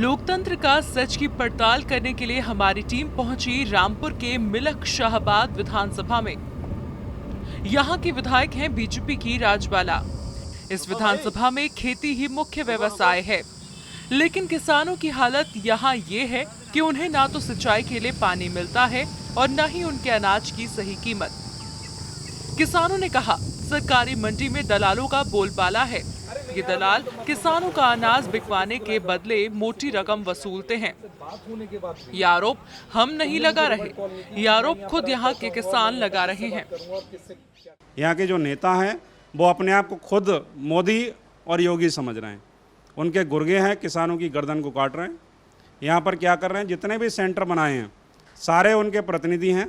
लोकतंत्र का सच की पड़ताल करने के लिए हमारी टीम पहुंची रामपुर के मिलक शाहबाद विधानसभा में। यहां के विधायक हैं बीजेपी की राजबाला। इस विधानसभा में खेती ही मुख्य व्यवसाय है, लेकिन किसानों की हालत यहां ये है कि उन्हें ना तो सिंचाई के लिए पानी मिलता है और न ही उनके अनाज की सही कीमत। किसानों ने कहा, सरकारी मंडी में दलालों का बोलबाला है। ये दलाल किसानों का अनाज बिकवाने के बदले मोटी रकम वसूलते हैं। ये आरोप हम नहीं लगा रहे, ये आरोप खुद यहाँ के किसान लगा रहे हैं। यहाँ के जो नेता हैं वो अपने आप को खुद मोदी और योगी समझ रहे हैं। उनके गुर्गे हैं, किसानों की गर्दन को काट रहे हैं। यहाँ पर क्या कर रहे हैं, जितने भी सेंटर बनाए हैं सारे उनके प्रतिनिधि हैं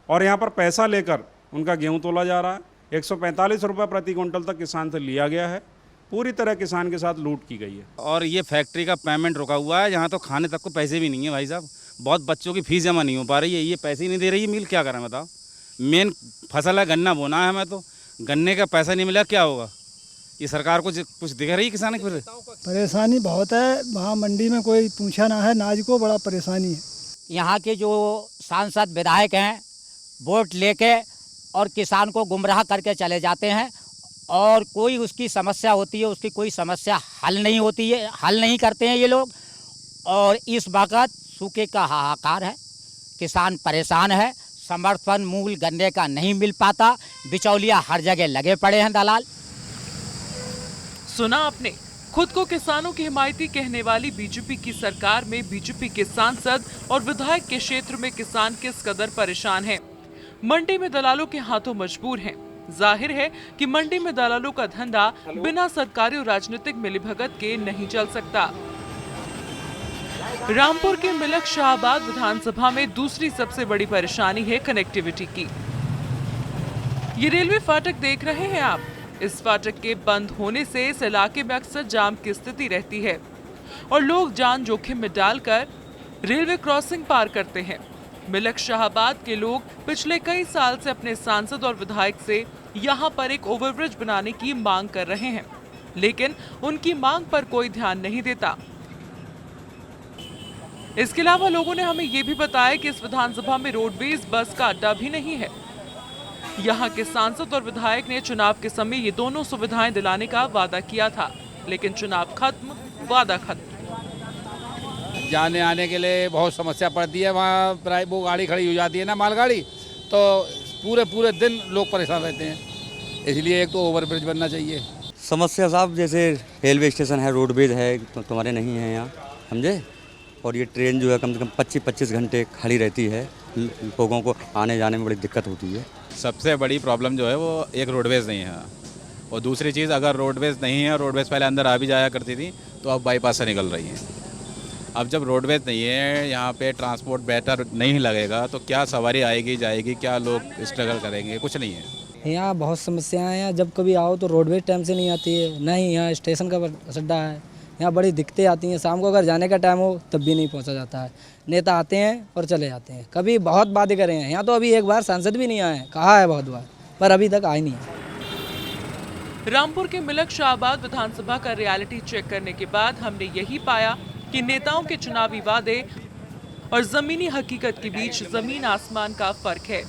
और यहाँ पर पैसा लेकर उनका गेहूँ तोला जा रहा है। 145 रुपये प्रति क्विंटल तक किसान से लिया गया है। पूरी तरह किसान के साथ लूट की गई है। और ये फैक्ट्री का पेमेंट रुका हुआ है, यहाँ तो खाने तक को पैसे भी नहीं है भाई साहब। बहुत बच्चों की फीस जमा नहीं हो पा रही है, ये पैसे ही नहीं दे रही है। मिल क्या करें बताओ। मेन फसल है, गन्ना बोना है हमें, तो गन्ने का पैसा नहीं मिला, क्या होगा। ये सरकार को कुछ दिख रही है किसान की? परेशानी बहुत है, वहाँ मंडी में कोई पूछा ना है, अनाज को बड़ा परेशानी है। यहाँ के जो सांसद विधायक हैं वोट लेके और किसान को गुमराह करके चले जाते हैं, और कोई उसकी समस्या होती है, उसकी कोई समस्या हल नहीं होती है, हल नहीं करते हैं ये लोग। और इस वक्त सूखे का हाहाकार है, किसान परेशान है, समर्थन मूल्य गन्ने का नहीं मिल पाता, बिचौलिया हर जगह लगे पड़े हैं दलाल। सुना आपने, खुद को किसानों की हिमायती कहने वाली बीजेपी की सरकार में बीजेपी के सांसद और विधायक के क्षेत्र में किसान किस कदर परेशान हैं। मंडी में दलालों के हाथों मजबूर हैं। जाहिर है कि मंडी में दलालों का धंधा बिना सरकारी और राजनीतिक मिलीभगत के नहीं चल सकता। रामपुर के मिलक शाहबाद विधानसभा में दूसरी सबसे बड़ी परेशानी है कनेक्टिविटी की। ये रेलवे फाटक देख रहे हैं आप। इस फाटक के बंद होने से इस इलाके में अक्सर जाम की स्थिति रहती है और लोग जान जोखिम में डालकर रेलवे क्रॉसिंग पार करते हैं। मिलक शाहबाद के लोग पिछले कई साल से अपने सांसद और विधायक से यहां पर एक ओवरब्रिज बनाने की मांग कर रहे हैं, लेकिन उनकी मांग पर कोई ध्यान नहीं देता। इसके अलावा लोगों ने हमें ये भी बताया कि इस विधानसभा में रोडवेज बस का अड्डा भी नहीं है। यहाँ के सांसद और विधायक ने चुनाव के समय ये दोनों सुविधाएं दिलाने का वादा किया था, लेकिन चुनाव खत्म, वादा खत्म। जाने आने के लिए बहुत समस्या पड़ती है। वहाँ वो गाड़ी खड़ी हो जाती है ना, मालगाड़ी, तो पूरे दिन लोग परेशान रहते हैं। इसलिए एक तो ओवरब्रिज बनना चाहिए। समस्या साहब, जैसे रेलवे स्टेशन है, रोडवेज है, तो तुम्हारे नहीं है यहाँ, समझे। और ये ट्रेन जो है कम से कम 25-25 घंटे खड़ी रहती है, लोगों को आने जाने में बड़ी दिक्कत होती है। सबसे बड़ी प्रॉब्लम जो है वो एक रोडवेज़ नहीं है, और दूसरी चीज़, अगर रोडवेज़ नहीं है, रोडवेज़ पहले अंदर आ भी जाया करती थी, तो अब बाईपास से निकल रही है। अब जब रोडवेज़ नहीं है, यहाँ पे ट्रांसपोर्ट बेटर नहीं लगेगा, तो क्या सवारी आएगी जाएगी, क्या लोग स्ट्रगल करेंगे, कुछ नहीं है। यहाँ बहुत समस्याएं हैं। जब कभी आओ तो रोडवेज टाइम से नहीं आती है, ना ही यहाँ स्टेशन का अड्डा है। यहाँ बड़ी दिक्कतें आती हैं। शाम को अगर जाने का टाइम हो तब भी नहीं पहुँचा जाता है। नेता आते हैं और चले जाते हैं। कभी बहुत बातें करे हैं, यहाँ तो अभी एक बार सांसद भी नहीं आए हैं, कहा है बहुत बार, पर अभी तक आए नहीं है। रामपुर के मिलक शाहबाद विधानसभा का रियलिटी चेक करने के बाद हमने यही पाया कि नेताओं के चुनावी वादे और जमीनी हकीकत के बीच जमीन आसमान का फर्क है।